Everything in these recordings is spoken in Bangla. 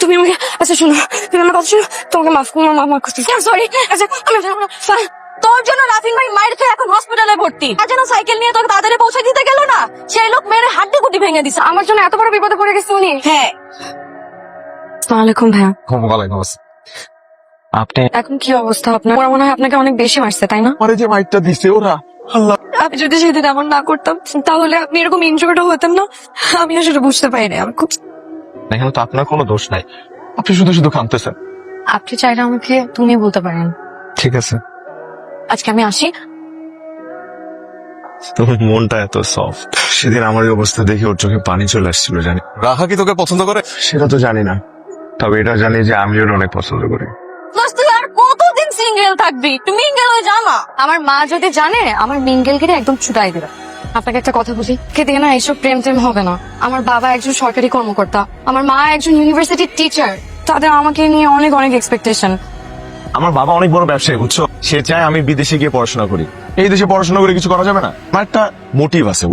তুমি আমাকে আচ্ছা শোনো, তুমি আমার কথা শোনো, তোমাকে মাফ করতেছি, সরি। আচ্ছা আমি তোর জন্য রাফিন ভাই মায়ের খেয়ে এখন হসপিটালে ভর্তি। আর যেন সাইকেল নিয়ে তোকে তাড়াতাড়ি পৌঁছে দিতে গেল না, সেই লোক মেরে হাড্ডি গুটি ভেঙে দিছে। আমার জন্য এত বড় বিপদে পড়ে গেছে উনি। হ্যাঁ, আসসালামু আলাইকুম ভাইয়া। ওয়ালাইকুম আসসালাম। আপনি এখন কি অবস্থা আপনার? ওরা মনে হয় আপনাকে অনেক বেশি মারছে, তাই না? আমারে যে মাইটটা দিছে ওরা, আল্লাহ। আমি যদি সেদিন এমন না করতাম তাহলে আপনি এরকম ইনজুর্ড হতেন না। আমি আসলে বুঝতে পারিনি। আমি খুব এখানে তো আপনার কোনো দোষ নাই, আপনি শুধু শুধু কাঁদতেছেন। আপনি চাইলে আমাকে তুমি বলতে পারেন। ঠিক আছে, আজকে আমি আসি। তোমার মনটা এত সফট। সেদিন আমার এই অবস্থা দেখে ওর চোখে পানি চলে আসছিল। জানি রাহা কি তোকে পছন্দ করে সেটা তো জানি না, তবে এটা জানি যে আমি ওর অনেক পছন্দ করি। তুই আর কতদিন সিঙ্গেল থাকবি? তুমি মিঙ্গেল হয়ে যা না। আমার মা যদি জানে আমার মিঙ্গেলকে একদম ছুটাই দিবে। আপনাকে একটা কথা বলি, কে দিয়ে না এইসব প্রেম টেম হবে না। আমার বাবা একজন সরকারি কর্মকর্তা, আমার মা একজন ইউনিভার্সিটির টিচার, তাদের আমাকে নিয়ে অনেক অনেক এক্সপেকটেশন। আমার বাবা অনেক বড় ব্যবসায়ী, বুঝছো? সে চায় আমি বিদেশে গিয়ে পড়াশোনা করি। এই দেশে পড়াশোনা করে কিছু করা যাবে না? আমার একটা মোটিভ আছে,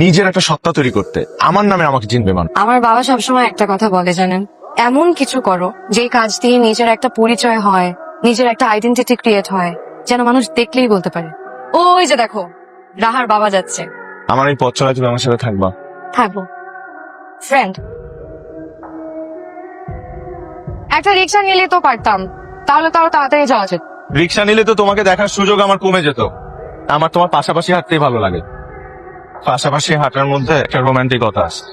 নিজের একটা সত্তা তৈরি করতে। আমার নামে আমাকে চিনবে মানুষ। আমার বাবা সবসময় একটা কথা বলে জানেন, এমন কিছু করো যে কাজ দিয়ে নিজের একটা পরিচয় হয়, নিজের একটা আইডেন্টিটি ক্রিয়েট হয়, যেন মানুষ দেখলেই বলতে পারে ওই যে দেখো রাহার বাবা যাচ্ছে। আমার এই পথ চলায় তুমি আমার সাথে থাকবা? থাকবো। ফ্রেন্ড, একটা রিক্সা নিলে তো পারতাম, তাহলে তাও তাড়াতাড়ি যাওয়া যেত। রিক্সা নিলে তো তোমাকে দেখার সুযোগ আমার কমে যেত। আমার তোমার পাশাপাশি হাঁটতেই ভালো লাগে। পাশাপাশি হাঁটার মধ্যে একটা রোমান্টিকতা আছে।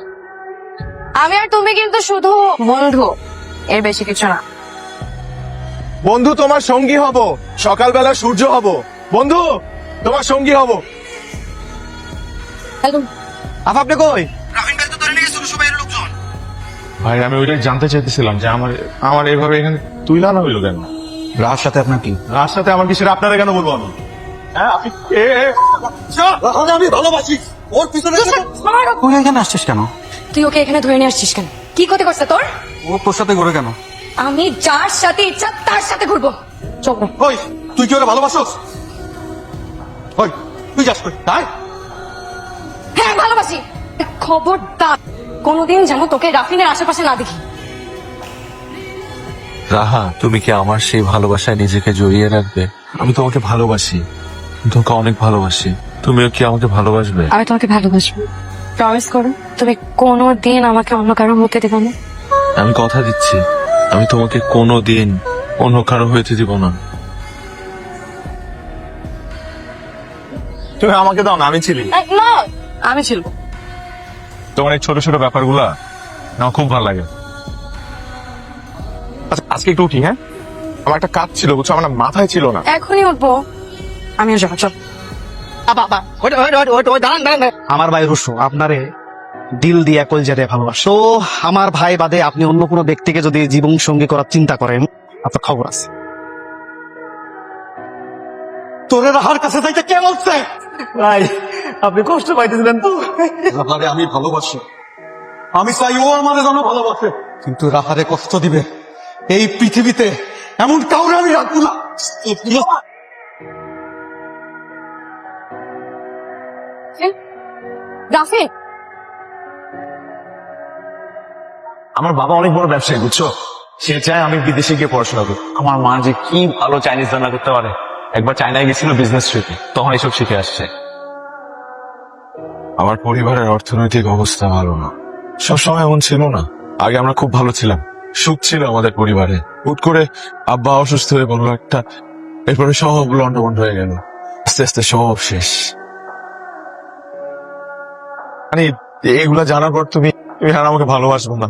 আমি আর তুমি কিন্তু শুধু বন্ধু, এর বেশি কিছু না। বন্ধু তোমার সঙ্গী হব, সকালবেলা সূর্য হব। বন্ধু তোমার সঙ্গী হব। আপনি কই? ভাই আমি ওইটাই জানতে চাইতেছিলাম যে আমার এইভাবে এখানে তুইলা না হইলো কেন? রাহার সাথে আপনার কি? রার সাথে আমার কিসের আপনারা কেন বলবো আমি? হ্যাঁ আপনি আমি ভালোবাসি ওর পিছনে তুই এখানে আসছিস কেন? তুই ওকে এখানে ধরে নিয়ে আসছিস কেন? কি ক্ষতি করছে তোর? ও তোর সাথে ঘুরে কেন? আমি যার সাথে ইচ্ছা তার সাথে ঘুরবো। চল না। ওই তুই কি ওরা ভালোবাসোস? ওই তুই যাস কই? তাই হ্যাঁ ভালোবাসি। খবরদার কোনোদিন যেন তোকে রাফিনের আশেপাশে না দেখি। রাহা, তুমি কি আমার সেই ভালোবাসায় নিজেকে জড়িয়ে রাখবে? আমি তোমাকে ভালোবাসি, তোমাকে অনেক ভালোবাসি। তুমিও কি আমাকে ভালোবাসবে? আমি তোমাকে ভালোবাসবো, প্রমিস করো। তুমি কোনোদিন আমাকে অন্য কারো হতে দেবে না। আমি কথা দিচ্ছি, আমি তোমাকে কোনোদিন অন্য কারো হইতে দিব না। তুমি আমাকে দাও না, আমি ছিলি। না আমি ছিল। তোমার এই ছোট ছোট ব্যাপারগুলা আমার খুব ভালো লাগে। আচ্ছা আজকে একটু উঠি, হ্যাঁ? আমার একটা কাজ ছিল, বুঝছো? আমার না মাথায় ছিল না। এখনই উঠবো, আমিও যাবো। চল। আমার ভাই রুশো আপনারে দিল দিয়ে কলজা দিয়ে ভালোবাসে। তো আমার ভাই বাদে আপনি অন্য কোনো ব্যক্তিকে যদি জীবন সঙ্গী করার চিন্তা করেন, আপনার খবর আছে। তোরে রাহার কাছে যাইতে কে বলছে? ভাই আপনি কষ্ট পাইতেছিলেন তো? রাহারে আমি ভালোবাসি, আমি চাই ও আমার জন্য ভালোবাসে, কিন্তু রাহারে কষ্ট দিবে এই পৃথিবীতে এমন কাউরে আমি রাখবো না। রাফি, আমার বাবা অনেক বড় ব্যবসায়ী, বুঝছো? সে চায় আমি বিদেশে গিয়ে পড়াশোনা করি। আমার মা যে কি ভালো চাইনিজ রান্না করতে পারে। একবার চায়নায় গেছিল বিজনেস ট্রিপে, তখন এসব শিখে আসছে। আমার পরিবারের অর্থনৈতিক অবস্থা ভালো না, সবসময় এমন ছিল না। আগে আমরা খুব ভালো ছিলাম, সুখ ছিল আমাদের পরিবারে। হুট করে আব্বা অসুস্থ হয়ে বললো একটা, এরপরে সব লন্ডভন্ড হয়ে গেল। আস্তে আস্তে সব শেষ। মানে এগুলা জানার পর তুমি আর আমাকে ভালোবাসবো না,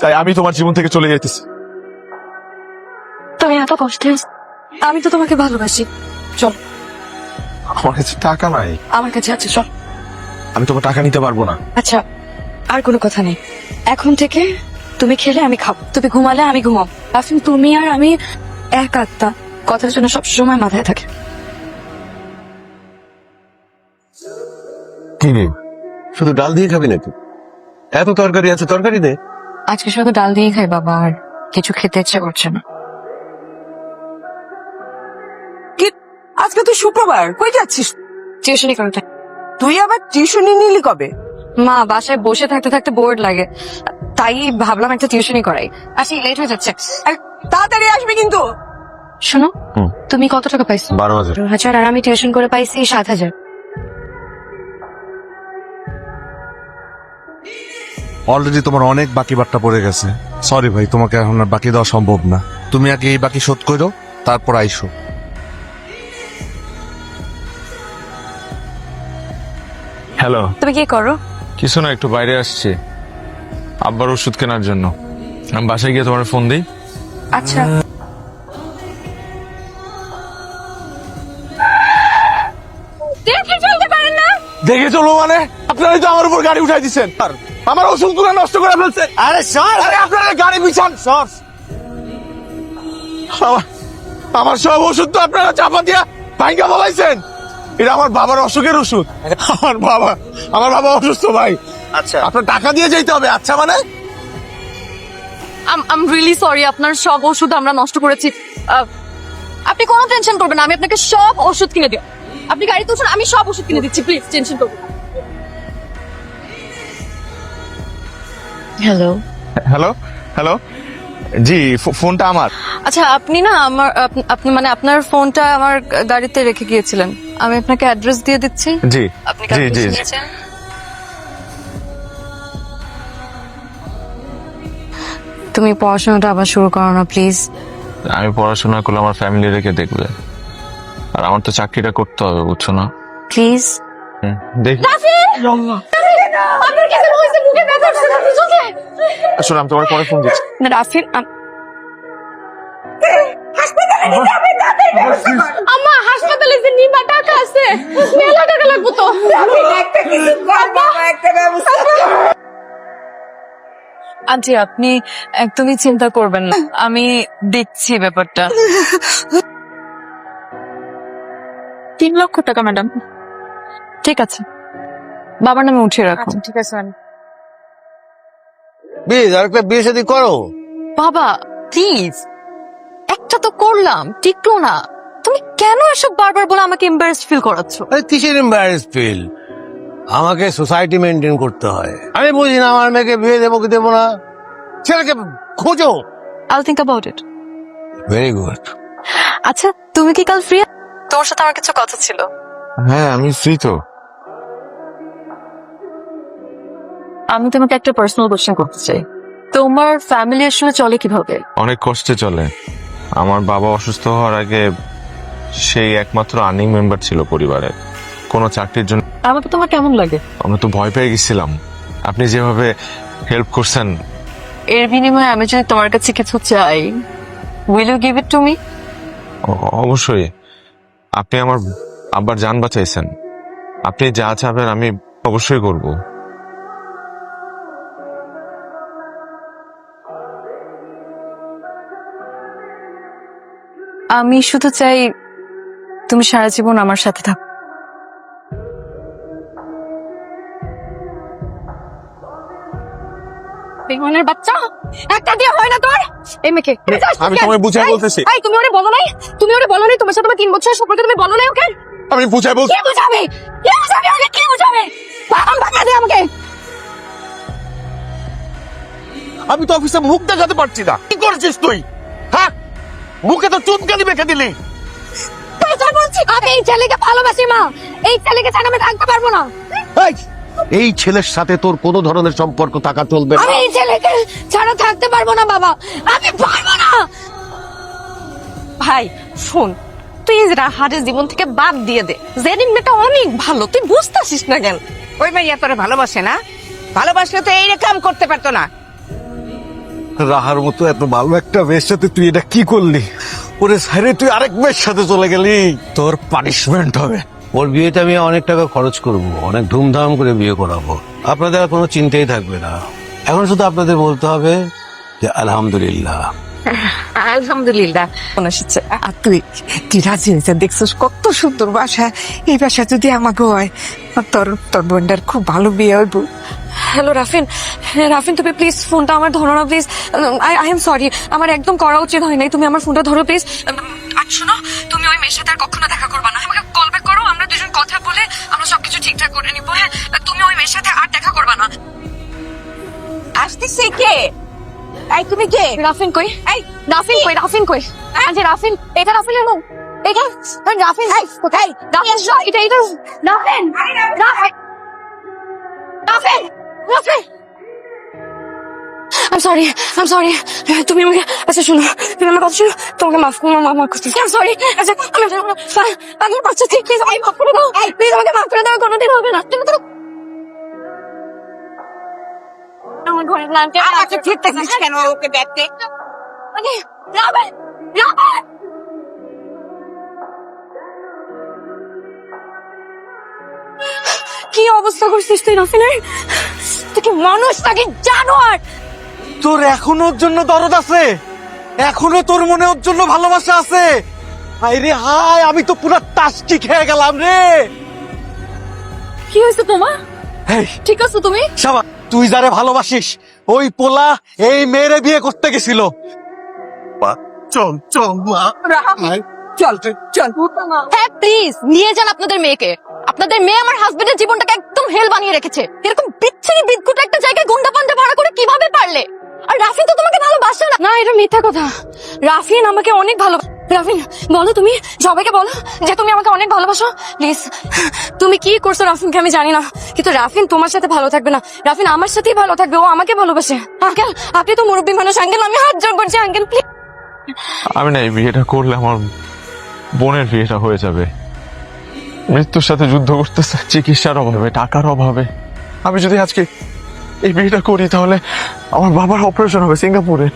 তাই আমি তোমার জীবন থেকে চলে যেতেছি। তুমি এত কষ্টে আছো, আমি তো তোমাকে ভালোবাসি। চল। আমার কাছে টাকা নাই। আমার কাছে আছে, চল। আমি তোমার টাকা নিতে পারবো না। আচ্ছা আর কোনো কথা নেই, এখন থেকে তুমি খেলে আমি খাবো, তুমি ঘুমালে আমি ঘুমাবো। রাফিন, তুমি আর আমি এক আত্মা, কথার জন্য সব সময় মাথায় থাকে। কি রে, শুধু ডাল দিয়ে খাবি নাকি? এত তরকারি আছে, তরকারি দে। আজকে শুধু ডাল দিয়ে খাই বাবা, আর কিছু খেতে ইচ্ছে করছে না। আজকে তুই শুক্রবার, কই যাচ্ছিস? টিউশনি করতে। তুই আবার টিউশনি নিলি কবে? মা, বাসায় বসে থাকতে থাকতে বোর্ড লাগে, তাই ভাবলাম একটা টিউশনই করাই। আচ্ছা লেট হয়ে যাচ্ছে, আর তাড়াতাড়ি আসবে কিন্তু। শোনো, তুমি কত টাকা পাইছো? 12,000। 12,000। আর আমি টিউশন করে পাইছি 7,000। অলরেডি তোমার অনেক বাকি বাট্টা পড়ে গেছে। সরি ভাই, তোমাকে এখন আর বাকি দেওয়া সম্ভব না। তুমি আগে এই বাকি শোধ করো, তারপর আইসো। হ্যালো, তুমি কি করো? কিছু না, একটু বাইরে আসছি আব্বার ওষুধ কেনার জন্য। আমি বাসায় গিয়ে তোমার ফোন দিই। আচ্ছা, দেখে চলতে পারেন না? দেখে চলো মানে? আপনারাই তো আমার উপর গাড়ি উঠাই দিচ্ছেন, আমার ওষুধগুলো নষ্ট করে ফেলছেন। আরে সর, আরে আপনারা গাড়ি বিছান, সর। আমার সব ওষুধ তো আপনারা চাপা দিয়া ভাইঙ্গা বলাইছেন। এটা আমার বাবার অসুখের ওষুধ। আমার বাবা অসুস্থ ভাই। আচ্ছা, আপনার টাকা দিয়ে যেতে হবে। আচ্ছা মানে আম রিয়েলি সরি, আপনার সব ওষুধ আমরা নষ্ট করেছি। আপনি কোনো টেনশন করবেন না, আমি আপনাকে সব ওষুধ কিনে দিই। আপনি গাড়িতে উঠুন, আমি সব ওষুধ কিনে দিচ্ছি, প্লিজ টেনশন করবেন না। হ্যালো। হ্যালো হ্যালো, জি ফোনটা আমার। আচ্ছা, আপনি না আমার আপনি মানে আপনার ফোনটা আমার গাড়িতে রেখে গিয়েছিলেন। আমি আপনাকে অ্যাড্রেস দিয়ে দিচ্ছি। জি আপনি জি জি জি। নিয়েছেন? তুমি পড়াশোনাটা আবার শুরু করো না প্লিজ। আমি পড়াশোনা করলে আমার ফ্যামিলি রেখে দেখবে, আর আমার তো চাকরিটা করতে হবে, বুঝছো না? প্লিজ। দেখি আপনার কি হয়েছে? মুখে ব্যথা হচ্ছে না চোখে? শোনো, আমি তোমার পরে ফোন দিচ্ছি। রাফিন, আম্মা হাসপাতালে যে নিবা টাকা আছে, মেলা টাকা লাগবে তো। আন্টি, আপনি একদমই চিন্তা করবেন না, আমি দেখছি ব্যাপারটা। 3 লক্ষ টাকা ম্যাডাম। ঠিক আছে, বাবার নামে উঠিয়ে রাখুন। ঠিক আছে। প্লিজ আরেকটা বিয়ে শাদী করো। বাবা প্লিজ, একটা তো করলাম, টিকলো না। তুমি কেন এসব বারবার বলে আমাকে এম্বারেসড ফিল করাচ্ছ? আরে কিসের এম্বারেস ফিল? আমাকে সোসাইটি মেনটেন করতে হয়। আমি বুঝি না আমার মেয়েকে বিয়ে দেবো কি দেবো না। ছেলেকে খোঁজো। I'll think about it. Very good. আচ্ছা, তুমি কি কাল ফ্রি? তোমার সাথে আমার কিছু কথা ছিল। হ্যাঁ, আমি ফ্রি তো। আমি তোমাকে একটা পার্সোনাল কোশ্চেন করতে চাই। তোমার ফ্যামিলি আসলে চলে কিভাবে? অনেক কষ্টে চলে। আমার বাবা অসুস্থ হওয়ার আগে সেই একমাত্র আর্নিং মেম্বার ছিল পরিবারের। কোনো চাকরির জন্য আমাকে তোমার কেমন লাগে? আমরা তো ভয় পেয়ে গেছিলাম। আপনি যেভাবে হেল্প করছেন, এর বিনিময়ে আমি যদি তোমার কাছে কিছু চাই, will you give it to me? অবশ্যই। আপনি আমার আব্বার জান বাঁচাইছেন, আপনি যা চাবেন আমি অবশ্যই করব। আমি শুধু চাই তুমি সারা জীবন আমার সাথে থাকো। বেগুনের বাচ্চা, একটা দিয়ে হয় না তোর? এই মেয়েকে আমি তোমায় বুঝাই বলতেছি। এই, তুমি ওরে বলো নাই? তুমি ওরে বলো নাই তোমার সাথে আমার 3 বছরের সম্পর্ক? তুমি বলো নাই ওকে? আমি বুঝাই বলছি। কে বুঝাবে? কে বুঝাবে ওকে? কে বুঝাবে? বাবা দে আমাকে। আমি তো অফিসে মুখ দেখাতে পারছি না। কি করেছিস তুই? হ্যাঁ, মুখে তো চুনকালি মেখে দিলি। আমি এই ছেলেকে ভালোবাসি মা, এই ছেলেকে ছাড়া আমি থাকতে পারবো না। এই ছেলের সাথে তোর কোনো ধরনের সম্পর্ক থাকা চলবে না। আমি এই ছেলেকে ছাড়া থাকতে পারবো না বাবা, আমি পারবো না। ভাই শোন, তুই রাহারের জীবন থেকে বাদ দিয়ে দে। জেরিন মেয়েটা অনেক ভালো, তুই বুঝতেছিস না কেন? ওই মাইয়া তোরে ভালোবাসে না? ভালোবাসলে তো এই কাম করতে পারতো না। রাহার মতো এত ভালো একটা মেয়ের সাথে তুই এটা কি করলি? ওরে সাইরে তুই আরেক মেয়ের সাথে চলে গেলি, তোর পানিশমেন্ট হবে। ওর বিয়েতে আমি অনেক টাকা খরচ করব, অনেক ধুমধাম করে বিয়ে করাবো। আপনাদের আর কোনো চিন্তাই থাকবে না। এখন শুধু আপনাদের বলতে হবে যে আলহামদুলিল্লাহ। আলহামদুলিল্লাহ। ফোন এসেছে। আর তুই তুই রাজি হয়েছে, দেখছিস কত সুন্দর বাসা। এই বাসা যদি আমাকে হয়, আর তোর তোর বোনটার খুব ভালো বিয়ে হইব। হ্যালো রাফিন, রাফিন তুমি প্লিজ ফোনটা আমার ধরো না প্লিজ। আই এম সরি, আমার একদম করা উচিত হয় নাই। তুমি আমার ফোনটা ধরো প্লিজ। আর শোনো, তুমি ওই মেয়ের সাথে আর কখনো দেখা করবা না। আমাকে কল ব্যাক করো, আমরা দুজন কথা বলে আমরা সবকিছু ঠিকঠাক করে নিবো। হ্যাঁ, তুমি ওই মেয়ের সাথে আর দেখা করবা না। আসতেছে কে? এই তুমি কে? রাফিন কই? এই রাফিন কই? রাফিন কই? আজ রাফিন, এটা রাফিনের রুম। এটা রাফিন কোথায়? রাফিন এটা রাফিন, রাফিন, রাফিন, রাফিন। I'm sorry. তুমি আমাকে আচ্ছা শোনো, তুমি আমার কথা শোনো, তোমাকে মাফ করছি। I'm sorry. আচ্ছা আমি পাগল বাচ্চা ঠিক, প্লিজ আমাকে মাফ করে দাও, প্লিজ আমাকে মাফ করে দাও, কোনোদিন হবে না। তুমি তো আমার ঘরে প্ল্যানটা আচ্ছা ঠিক থাকিস কেন ওকে দেখতে? মানে রাফিন, রাফিন। কি অবস্থা করছিস তুই রাফিনের? তুই কি মানুষ নাকি জানোয়ার? তোর এখনো ওর জন্য দরদ আছে, এখনো তোর মনে ওর জন্য ভালোবাসা আছে। হায় রে হায়, আমি তো পুরো টাস্কি খেয়ে গেলাম রে। কি হয়েছে তোমার? হেই ঠিক আছে তুমি? শাবা, তুই যারে ভালোবাসিস ওই পোলা এই মেয়েরে বিয়ে করতে গেছিল। চল চল মা, চল চল। হ্যাঁ প্লিজ নিয়ে যান আপনাদের মেয়েকে। আপনাদের মেয়ে আমার হাজবেন্ডের জীবনটাকে একদম হেল বানিয়ে রেখেছে। এরকম বিচ্ছিরি বিদঘুটে একটা জায়গায় গুন্ডা পান্ডা ভাড়া করে কিভাবে পারলে? আর রাফিন তো তোমাকে ভালোবাসে না। না, এটা মিথ্যা কথা। রাফিন আমাকে অনেক ভালো। রাফিন বলো, তুমি সবাইকে বলো যে তুমি আমাকে অনেক ভালোবাসো প্লিজ। তুমি কি করছো রাফিনকে আমি জানি না, কিন্তু রাফিন তোমার সাথে ভালো থাকবে না, রাফিন আমার সাথেই ভালো থাকবে। ও আমাকে ভালোবাসে। আঙ্কেল আপনি তো মুরব্বী মানুষ, আঙ্কেল আমি হাত জোর করছি আঙ্কেল প্লিজ। আমি না এই বিয়েটা করলে আমার বোনের বিয়েটা হয়ে যাবে। মৃত্যুর সাথে যুদ্ধ করতেছে চিকিৎসার অভাবে, টাকার অভাবে। আমি যদি আজকে এই বিয়েটা করি তাহলে আমার বাবার অপারেশন হবে সিঙ্গাপুরে।